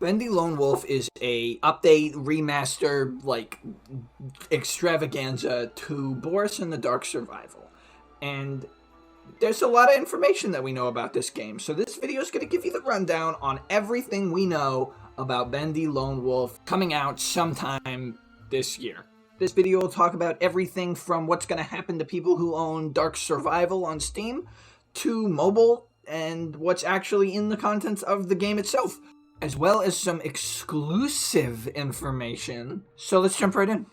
Bendy Lone Wolf is a update, remaster, like, extravaganza to Boris and the Dark Survival. And there's a lot of information that we know about this game, so this video is going to give you the rundown on everything we know about Bendy Lone Wolf coming out sometime this year. This video will talk about everything from what's going to happen to people who own Dark Survival on Steam, to mobile, and what's actually in the contents of the game itself, as well as some exclusive information. So let's jump right in.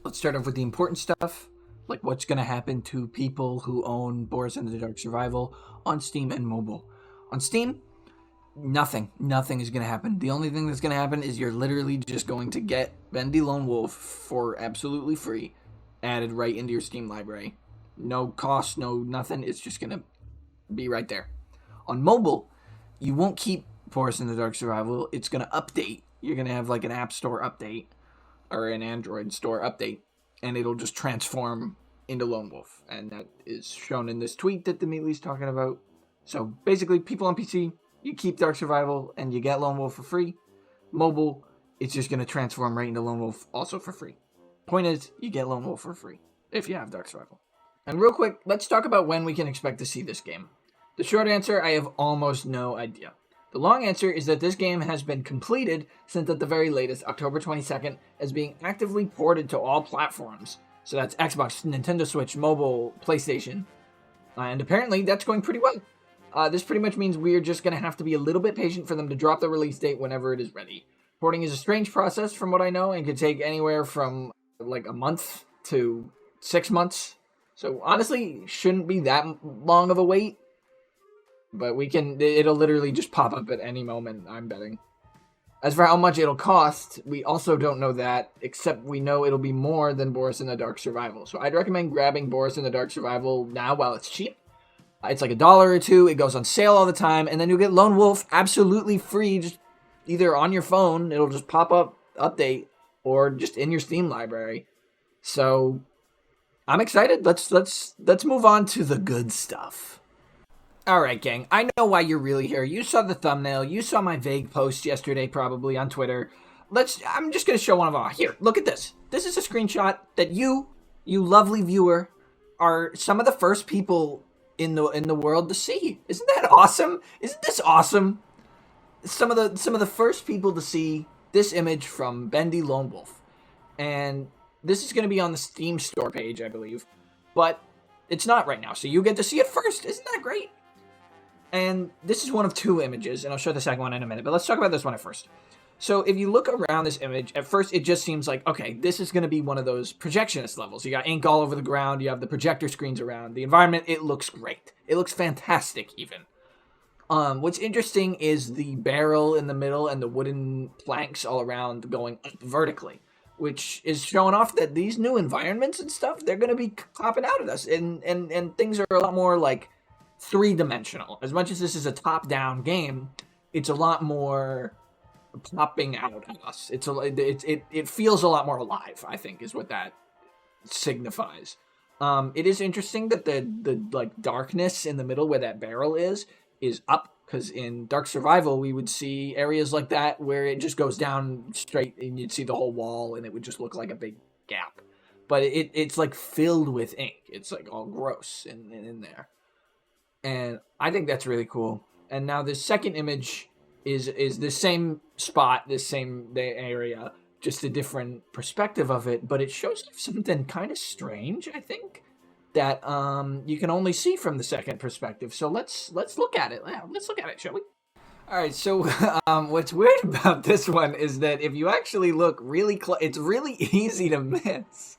Let's start off with the important stuff, like what's going to happen to people who own Boris and the Dark Survival on Steam and mobile. On Steam, nothing is going to happen. The only thing that's going to happen is you're literally just going to get Bendy Lone Wolf for absolutely free, added right into your Steam library. No cost, no nothing. It's just going to be right there. On mobile, you won't keep Boris and the Dark Survival. It's going to update. You're going to have like an App Store update or an Android Store update, and it'll just transform into Lone Wolf. And that is shown in this tweet that theMeatly's talking about. So basically, people on PC, you keep Dark Survival and you get Lone Wolf for free. Mobile, it's just going to transform right into Lone Wolf also for free. Point is, you get Lone Wolf for free if you have Dark Survival. And real quick, let's talk about when we can expect to see this game. The short answer, I have almost no idea. The long answer is that this game has been completed since at the very latest, October 22nd, as being actively ported to all platforms. So that's Xbox, Nintendo Switch, mobile, PlayStation. And apparently that's going pretty well. This pretty much means we're just going to have to be a little bit patient for them to drop the release date whenever it is ready. Porting is a strange process from what I know and could take anywhere from like a month to 6 months. So honestly, shouldn't be that long of a wait. But it'll literally just pop up at any moment, I'm betting. As for how much it'll cost, we also don't know that, except we know it'll be more than Boris and the Dark Survival. So I'd recommend grabbing Boris and the Dark Survival now while it's cheap. It's like $1 or $2, it goes on sale all the time, and then you'll get Lone Wolf absolutely free, just either on your phone, it'll just pop up, update, or just in your Steam library. So I'm excited. Let's move on to the good stuff. Alright, gang, I know why you're really here. You saw the thumbnail, you saw my vague post yesterday probably on Twitter. I'm just going to show one of them. Here, look at this. This is a screenshot that you lovely viewer, are some of the first people in the world to see. Isn't that awesome? Isn't this awesome? Some of the first people to see this image from Bendy Lone Wolf. And this is going to be on the Steam store page, I believe. But it's not right now, so you get to see it first. Isn't that great? And this is one of two images, and I'll show the second one in a minute, but let's talk about this one at first. So if you look around this image, at first it just seems like, okay, this is going to be one of those projectionist levels. You got ink all over the ground, you have the projector screens around. The environment, it looks great. It looks fantastic, even. What's interesting is the barrel in the middle and the wooden planks all around going up vertically, which is showing off that these new environments and stuff, they're going to be popping out at us, and things are a lot more, like, three-dimensional. As much as this is a top-down game, it's a lot more popping out at us. It feels a lot more alive, I think, is what that signifies. It is interesting that the like darkness in the middle where that barrel is up, because in Dark Survival we would see areas like that where it just goes down straight and you'd see the whole wall and it would just look like a big gap. But it's like filled with ink. It's like all gross in there. And I think that's really cool. And now this second image is the same spot, this same area, just a different perspective of it, but it shows something kind of strange, I think, that you can only see from the second perspective. So let's look at it. Let's look at it, shall we? All right, so what's weird about this one is that if you actually look really close, it's really easy to miss.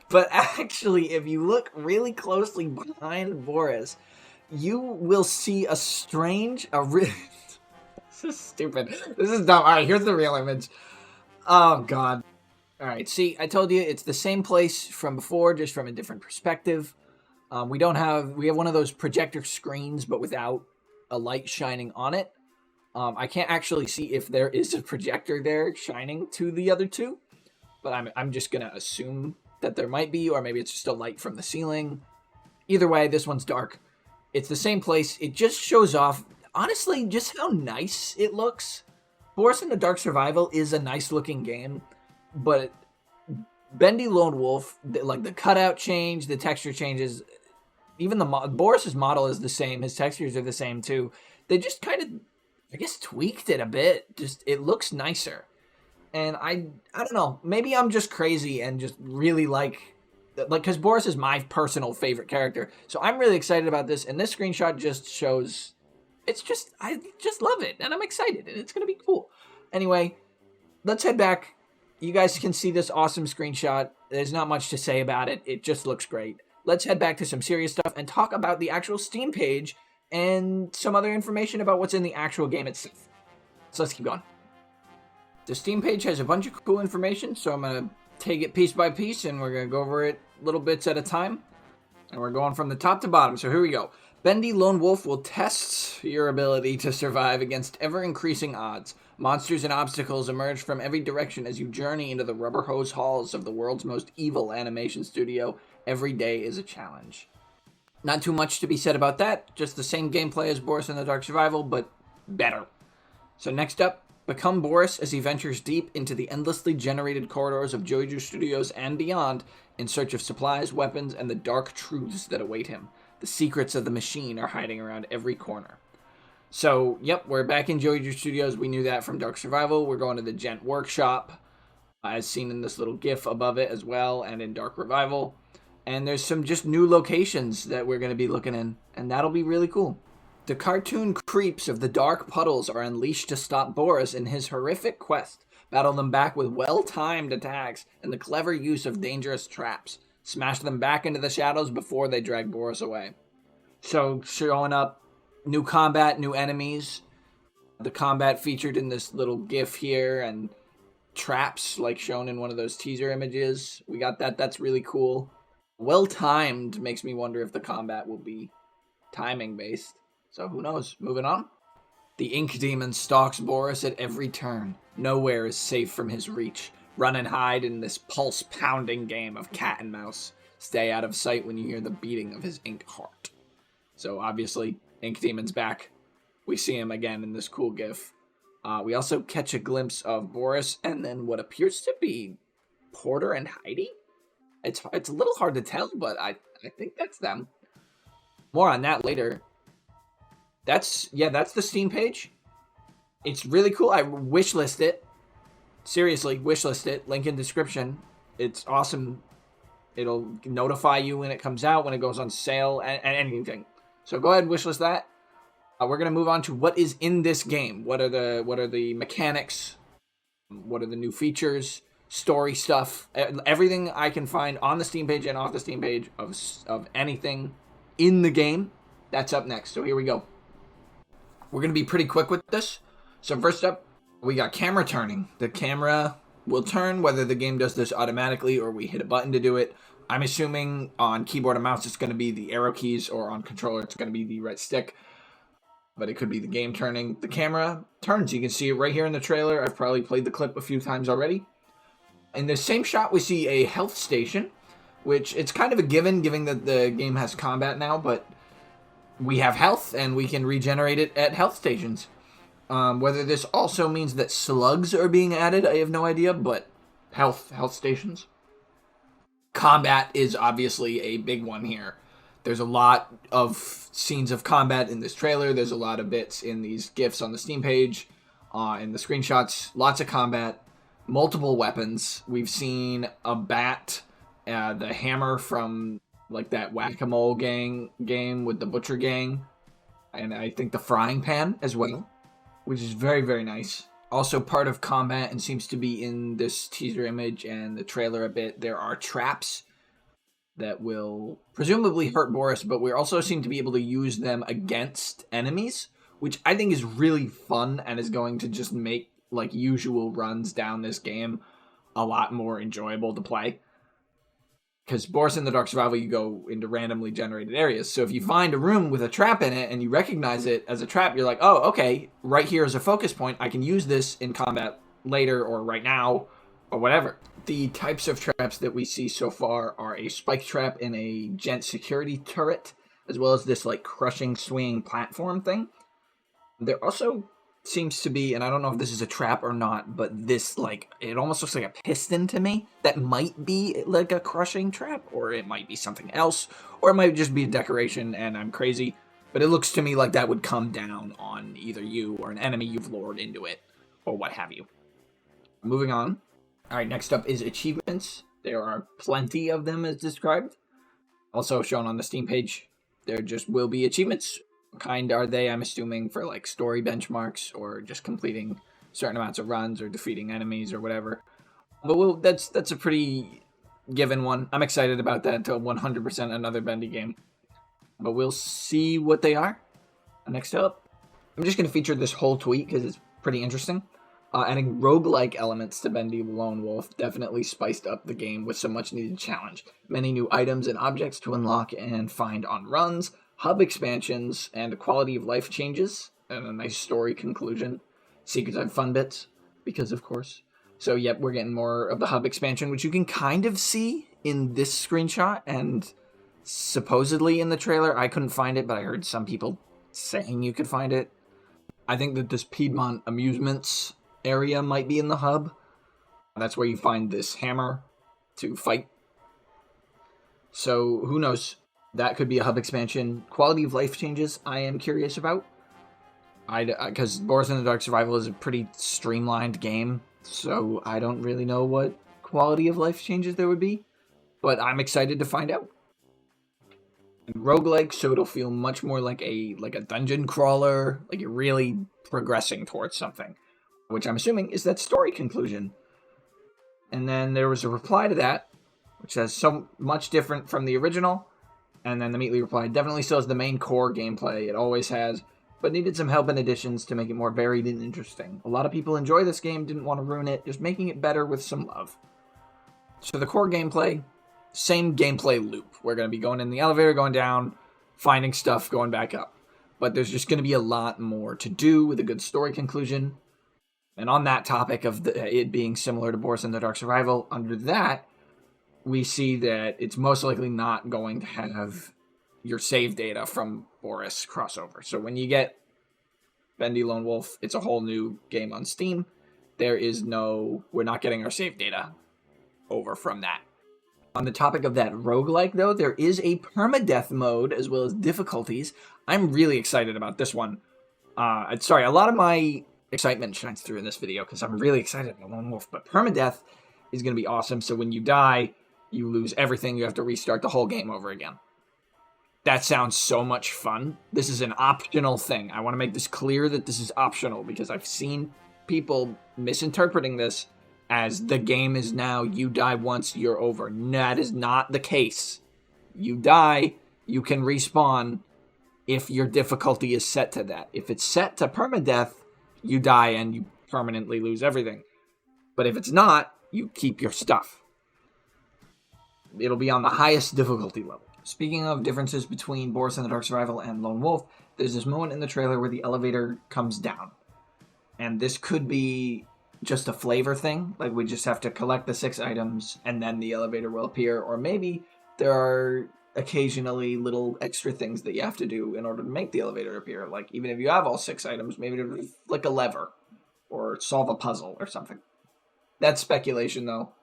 But actually, if you look really closely behind Boris, you will see a strange, this is stupid. This is dumb. All right, here's the real image. Oh, God. All right, see, I told you it's the same place from before, just from a different perspective. We have one of those projector screens, but without a light shining on it. I can't actually see if there is a projector there shining to the other two, but I'm just going to assume that there might be, or maybe it's just a light from the ceiling. Either way, this one's dark. It's the same place. It just shows off, honestly, just how nice it looks. Boris in the Dark Survival is a nice looking game, but Bendy Lone Wolf, like the cutout change, the texture changes, even Boris's model is the same. His textures are the same too. They just kind of, I guess, tweaked it a bit. Just it looks nicer, and I don't know. Maybe I'm just crazy and just really like because Boris is my personal favorite character. So I'm really excited about this. And this screenshot just shows. I just love it, and I'm excited, and it's gonna be cool. Anyway, let's head back. You guys can see this awesome screenshot. There's not much to say about it. It just looks great. Let's head back to some serious stuff and talk about the actual Steam page and some other information about what's in the actual game itself. So let's keep going. The Steam page has a bunch of cool information, so I'm going to take it piece by piece, and we're going to go over it little bits at a time. And we're going from the top to bottom, so here we go. Bendy Lone Wolf will test your ability to survive against ever-increasing odds. Monsters and obstacles emerge from every direction as you journey into the rubber hose halls of the world's most evil animation studio. Every day is a challenge. Not too much to be said about that, just the same gameplay as Boris in the Dark Survival, but better. So next up, become Boris as he ventures deep into the endlessly generated corridors of Joju Studios and beyond in search of supplies, weapons, and the dark truths that await him. The secrets of the machine are hiding around every corner. So, yep, we're back in Joju Studios. We knew that from Dark Survival. We're going to the Didnt workshop, as seen in this little GIF above it as well, and in Dark Revival. And there's some just new locations that we're going to be looking in, and that'll be really cool. The cartoon creeps of the dark puddles are unleashed to stop Boris in his horrific quest. Battle them back with well-timed attacks and the clever use of dangerous traps. Smash them back into the shadows before they drag Boris away. So, showing up new combat, new enemies. The combat featured in this little GIF here, and traps, like shown in one of those teaser images. We got that. That's really cool. Well-timed makes me wonder if the combat will be timing-based. So, who knows? Moving on. The Ink Demon stalks Boris at every turn. Nowhere is safe from his reach. Run and hide in this pulse-pounding game of cat and mouse. Stay out of sight when you hear the beating of his ink heart. So obviously, Ink Demon's back. We see him again in this cool GIF. We also catch a glimpse of Boris and then what appears to be Porter and Heidi. It's a little hard to tell, but I think that's them. More on that later. That's the Steam page. It's really cool. I wishlist it. Seriously, wishlist it. Link in description. It's awesome. It'll notify you when it comes out, when it goes on sale, and anything. So go ahead and wishlist that. We're gonna move on to what is in this game. What are the mechanics? What are the new features? Story stuff. Everything I can find on the Steam page and off the Steam page of anything in the game. That's up next. So here we go. We're gonna be pretty quick with this. So first up, we got camera turning. The camera will turn whether the game does this automatically or we hit a button to do it. I'm assuming on keyboard and mouse it's going to be the arrow keys, or on controller it's going to be the right stick. But it could be the game turning. The camera turns. You can see it right here in the trailer. I've probably played the clip a few times already. In the same shot we see a health station, which it's kind of a given that the game has combat now, but we have health and we can regenerate it at health stations. Whether this also means that slugs are being added, I have no idea, but health stations. Combat is obviously a big one here. There's a lot of scenes of combat in this trailer. There's a lot of bits in these GIFs on the Steam page, in the screenshots. Lots of combat, multiple weapons. We've seen a bat, the hammer from like that Whack-A-Mole game with the Butcher Gang, and I think the frying pan as well, which is very, very nice. Also part of combat, and seems to be in this teaser image and the trailer a bit, there are traps that will presumably hurt Boris, but we also seem to be able to use them against enemies, which I think is really fun and is going to just make like usual runs down this game a lot more enjoyable to play. Because Boris in the Dark Survival, you go into randomly generated areas. So if you find a room with a trap in it and you recognize it as a trap, you're like, oh, okay, right here is a focus point. I can use this in combat later or right now or whatever. The types of traps that we see so far are a spike trap in a gent security turret, as well as this like crushing swinging platform thing. There also seems to be, and I don't know if this is a trap or not, but this, like, it almost looks like a piston to me. That might be like a crushing trap, or it might be something else, or it might just be a decoration and I'm crazy. But it looks to me like that would come down on either you or an enemy you've lured into it, or what have you. Moving on. Alright, next up is achievements. There are plenty of them as described. Also shown on the Steam page. There just will be achievements. What kind are they? I'm assuming for like story benchmarks, or just completing certain amounts of runs, or defeating enemies, or whatever. But that's a pretty given one. I'm excited about that until 100% another Bendy game. But we'll see what they are. Next up, I'm just going to feature this whole tweet because it's pretty interesting. Adding roguelike elements to Bendy Lone Wolf definitely spiced up the game with some much needed challenge. Many new items and objects to unlock and find on runs, hub expansions, and quality of life changes, and a nice story conclusion. Secrets and fun bits, because of course. So yep, we're getting more of the hub expansion, which you can kind of see in this screenshot, and supposedly in the trailer. I couldn't find it, but I heard some people saying you could find it. I think that this Piedmont Amusements area might be in the hub. That's where you find this hammer to fight. So who knows? That could be a hub expansion. Quality of life changes I am curious about. Because Boris in the Dark Survival is a pretty streamlined game, so I don't really know what quality of life changes there would be. But I'm excited to find out. Roguelike, so it'll feel much more like a dungeon crawler, like you're really progressing towards something, which I'm assuming is that story conclusion. And then there was a reply to that, which says so much different from the original, and then theMeatly replied, definitely still has the main core gameplay, it always has, but needed some help and additions to make it more varied and interesting. A lot of people enjoy this game, didn't want to ruin it, just making it better with some love. So the core gameplay, same gameplay loop. We're going to be going in the elevator, going down, finding stuff, going back up. But there's just going to be a lot more to do with a good story conclusion. And on that topic of it being similar to Boris in the Dark Survival, under that, we see that it's most likely not going to have your save data from Boris crossover. So when you get Bendy Lone Wolf, it's a whole new game on Steam. We're not getting our save data over from that. On the topic of that roguelike, though, there is a permadeath mode as well as difficulties. I'm really excited about this one. A lot of my excitement shines through in this video because I'm really excited about Lone Wolf, but permadeath is going to be awesome. So when you die, you lose everything. You have to restart the whole game over again. That sounds so much fun. This is an optional thing. I want to make this clear that this is optional because I've seen people misinterpreting this as the game is now, you die once, you're over. That is not the case. You die, you can respawn if your difficulty is set to that. If it's set to permadeath, you die and you permanently lose everything. But if it's not, you keep your stuff. It'll be on the highest difficulty level. Speaking of differences between Boris in the Dark Survival and Lone Wolf, there's this moment in the trailer where the elevator comes down. And this could be just a flavor thing, like we just have to collect the 6 items and then the elevator will appear, or maybe there are occasionally little extra things that you have to do in order to make the elevator appear, like even if you have all 6 items, maybe to flick a lever or solve a puzzle or something. That's speculation though.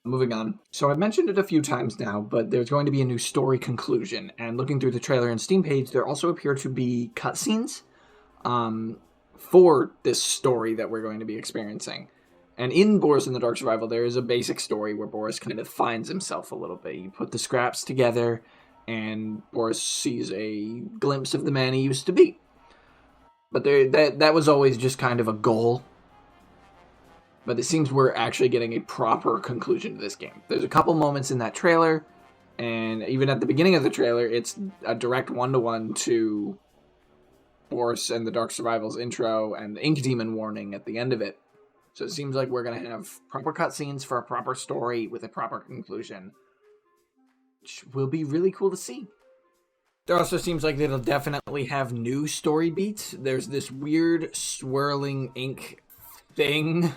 Moving on. So I've mentioned it a few times now, but there's going to be a new story conclusion, and looking through the trailer and Steam page, there also appear to be cutscenes for this story that we're going to be experiencing. And in Boris in the Dark Survival, there is a basic story where Boris kind of finds himself a little bit. You put the scraps together, and Boris sees a glimpse of the man he used to be. But that was always just kind of a goal. But it seems we're actually getting a proper conclusion to this game. There's a couple moments in that trailer, and even at the beginning of the trailer, it's a direct one-to-one to Boris and the Dark Survival's intro and the Ink Demon warning at the end of it. So it seems like we're going to have proper cutscenes for a proper story with a proper conclusion, which will be really cool to see. There also seems like it'll definitely have new story beats. There's this weird swirling ink thing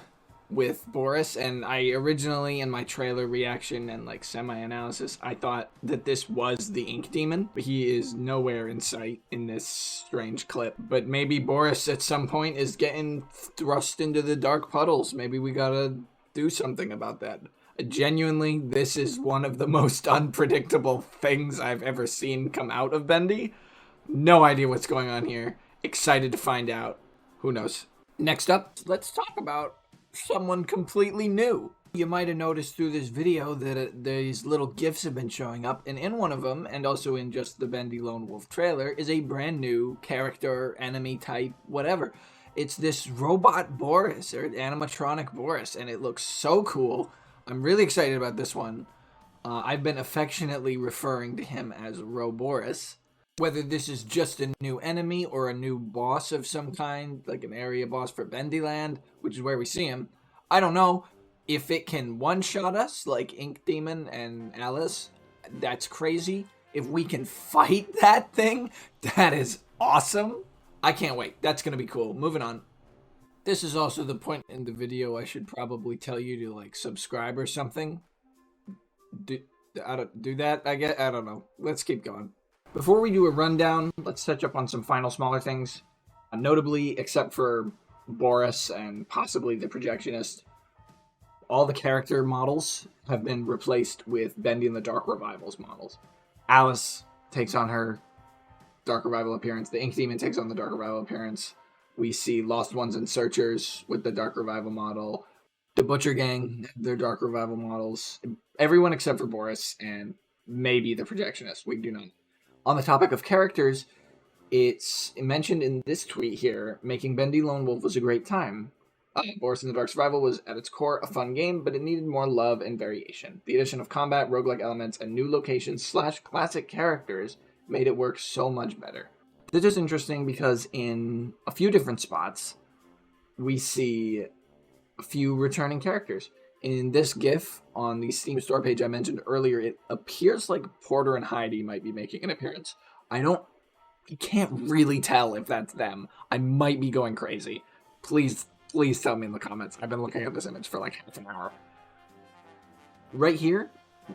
with Boris, and I originally, in my trailer reaction and like semi-analysis, I thought that this was the Ink Demon, but he is nowhere in sight in this strange clip. But maybe Boris at some point is getting thrust into the dark puddles. Maybe we gotta do something about that. Genuinely, this is one of the most unpredictable things I've ever seen come out of Bendy. No idea what's going on here. Excited to find out. Who knows? Next up, let's talk about someone completely new. You might have noticed through this video that these little GIFs have been showing up, and in one of them, and also in just the Bendy Lone Wolf trailer, is a brand new character, enemy type, whatever. It's this robot Boris, or animatronic Boris, and it looks so cool. I'm really excited about this one. I've been affectionately referring to him as Roboris. Whether this is just a new enemy or a new boss of some kind, like an area boss for Bendyland, which is where we see him, I don't know. If it can one-shot us like Ink Demon and Alice, that's crazy. If we can fight that thing, that is awesome. I can't wait. That's going to be cool. Moving on. This is also the point in the video I should probably tell you to like subscribe or something. Do that, I guess? I don't know. Let's keep going. Before we do a rundown, let's touch up on some final smaller things. Notably, except for Boris and possibly the projectionist, all the character models have been replaced with Bendy and the Dark Revival's models. Alice takes on her Dark Revival appearance. The Ink Demon takes on the Dark Revival appearance. We see Lost Ones and Searchers with the Dark Revival model. The Butcher Gang, their Dark Revival models. Everyone except for Boris and maybe the projectionist. We do not. On the topic of characters, it's mentioned in this tweet here, making Bendy Lone Wolf was a great time. Boris and the Dark Survival was, at its core, a fun game, but it needed more love and variation. The addition of combat, roguelike elements, and new locations / classic characters made it work so much better. This is interesting because in a few different spots, we see a few returning characters. In this GIF on the Steam store page I mentioned earlier, it appears like Porter and Heidi might be making an appearance. You can't really tell if that's them. I might be going crazy. Please tell me in the comments. I've been looking at this image for like half an hour. Right here,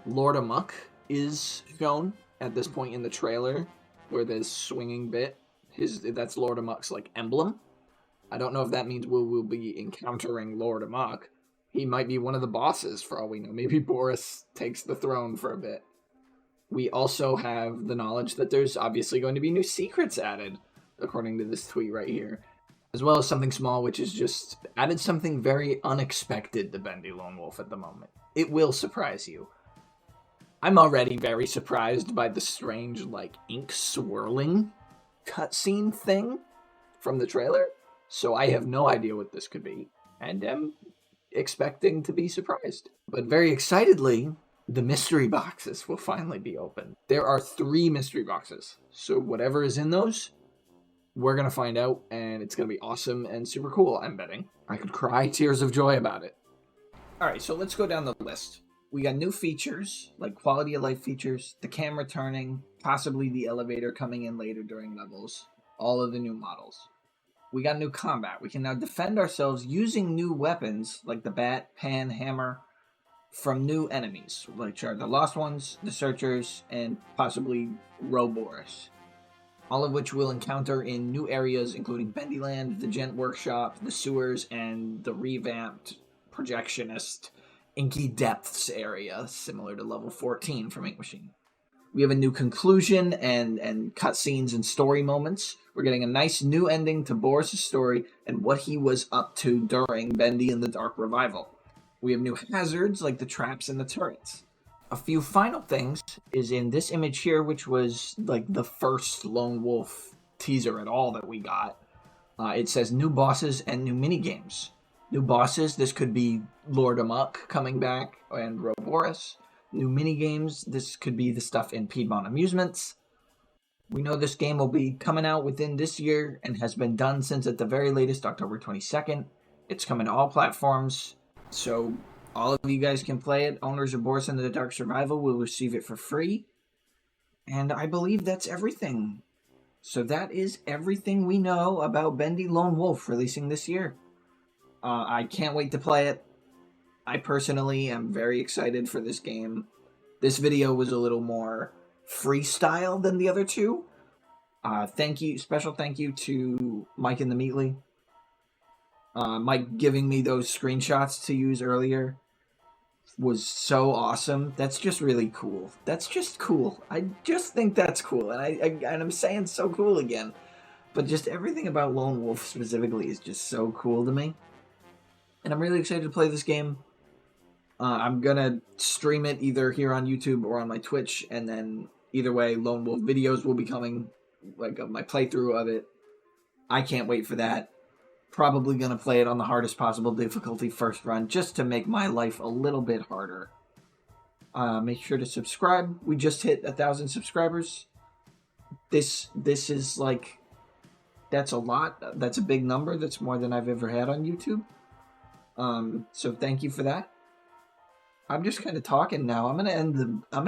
Lord Amok is shown at this point in the trailer, where there's swinging bit. That's Lord Amok's like emblem. I don't know if that means we will be encountering Lord Amok. He might be one of the bosses, for all we know. Maybe Boris takes the throne for a bit. We also have the knowledge that there's obviously going to be new secrets added, according to this tweet right here. As well as something small, which is just added something very unexpected to Bendy Lone Wolf at the moment. It will surprise you. I'm already very surprised by the strange, like, ink swirling cutscene thing from the trailer. So I have no idea what this could be. And am expecting to be surprised. But very excitedly, the mystery boxes will finally be open. There are 3 mystery boxes. So whatever is in those, we're going to find out, and it's going to be awesome and super cool, I'm betting. I could cry tears of joy about it. Alright, so let's go down the list. We got new features, like quality of life features, the camera turning, possibly the elevator coming in later during levels, all of the new models. We got new combat. We can now defend ourselves using new weapons, like the bat, pan, hammer, from new enemies, like the Lost Ones, the Searchers, and possibly Roboris. All of which we'll encounter in new areas, including Bendyland, the Gent Workshop, the sewers, and the revamped projectionist Inky Depths area, similar to level 14 from Ink Machine. We have a new conclusion and cutscenes and story moments. We're getting a nice new ending to Boris' story and what he was up to during Bendy and the Dark Revival. We have new hazards like the traps and the turrets. A few final things is in this image here, which was like the first Lone Wolf teaser at all that we got. It says new bosses and new minigames. New bosses, this could be Lord Amok coming back and Roboris. New minigames, this could be the stuff in Piedmont Amusements. We know this game will be coming out within this year and has been done since at the very latest October 22nd. It's coming to all platforms, so all of you guys can play it. Owners of Boris and the Dark Survival will receive it for free. And I believe that's everything. So that is everything we know about Bendy Lone Wolf releasing this year. I can't wait to play it. I personally am very excited for this game. This video was a little more freestyle than the other two. Special thank you to Mike and theMeatly. Mike giving me those screenshots to use earlier was so awesome. That's just really cool. That's just cool. I just think that's cool, and I'm saying so cool again. But just everything about Lone Wolf specifically is just so cool to me. And I'm really excited to play this game. I'm gonna stream it either here on YouTube or on my Twitch, and then either way, Lone Wolf videos will be coming, like my playthrough of it. I can't wait for that. Probably gonna play it on the hardest possible difficulty first run, just to make my life a little bit harder. Make sure to subscribe. We just hit 1,000 subscribers. This is like, that's a lot. That's a big number. That's more than I've ever had on YouTube. So thank you for that. I'm just kind of talking now. I'm gonna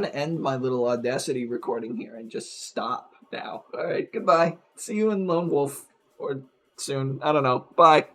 end my little Audacity recording here and just stop now. All right, goodbye. See you in Lone Wolf, or soon. I don't know. Bye.